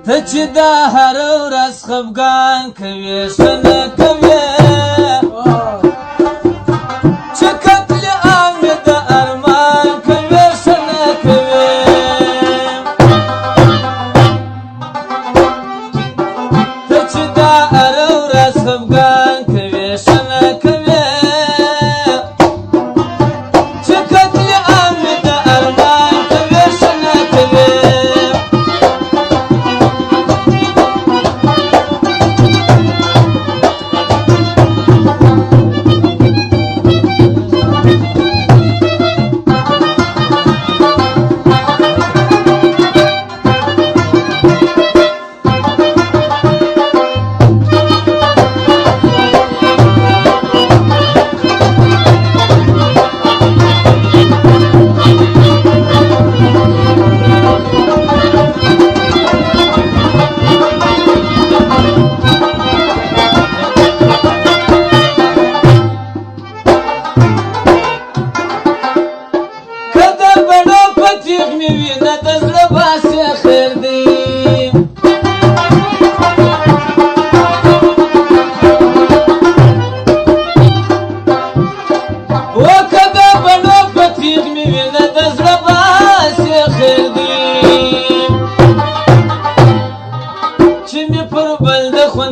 چې دا هره ورځ خفګان کوې ښه نه کوې چې قتل عام مې د ارمان کوې ښه نه کوې ته چې دا هره ورځ خفګان کوې ښه نه کوې چې قتل عام مې د ارمان کوې ښه نه کوې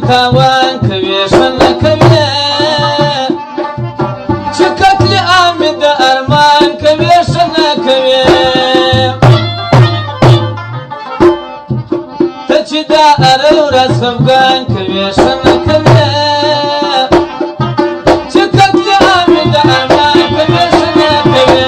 تاوان کوي ښه نه کوي چې قتل عام مې د ارمان کوي ښه نه کوي ته چې دا هره ورځ خفګان کوي ښه نه کوي چې قتل عام مې د ارمان کوي ښه نه کوي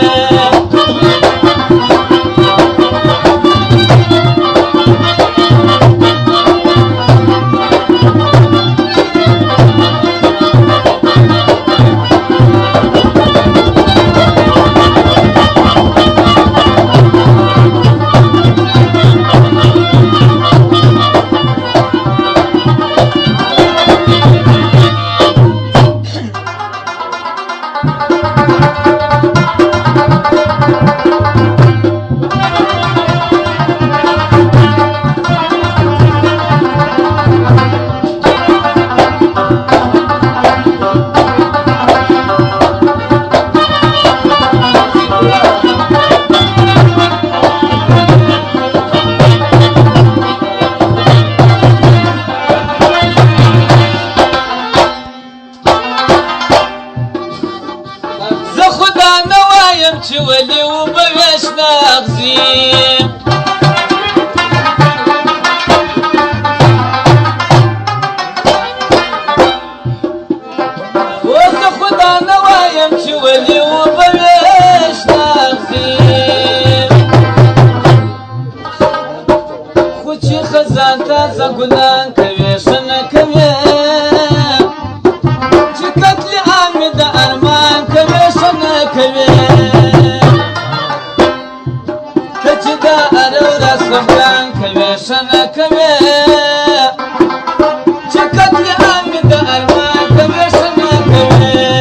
چې ولې اوبه ویشنه اغزي اوس زه خو دا نه وایم چې ولې اوبه ویشنه اغزي خو چې خزان تازه ګلان کوې ښه نه کوې چې قتل عام مې د ارمان کوې ښه نه کوې خفګان کوي ښه نه کوي چې قتل عام مې د ارمان کوي ښه نه کوي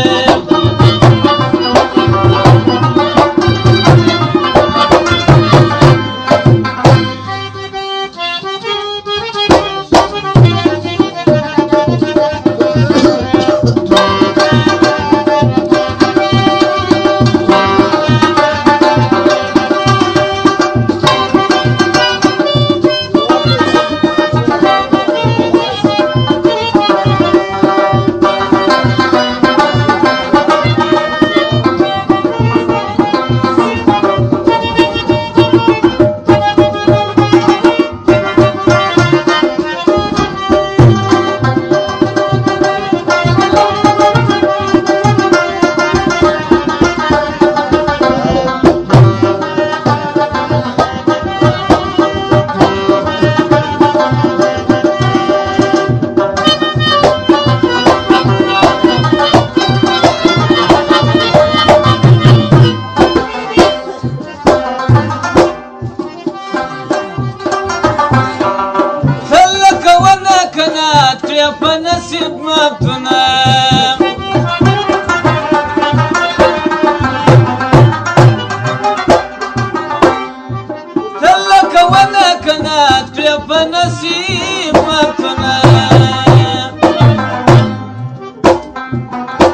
صفتنا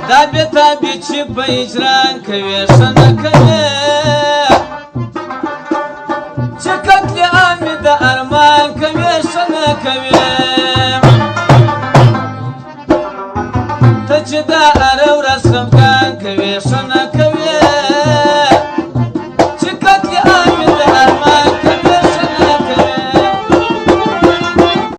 دا بێتابی چی بە هیجران کەوێ شەنەکەوێ چکەت لێ ئامی دە ئەرمان کەوێ شەنەکەوێ تەجدا ئەرە و ڕەسەمکان کەوێ شەنەکەوێ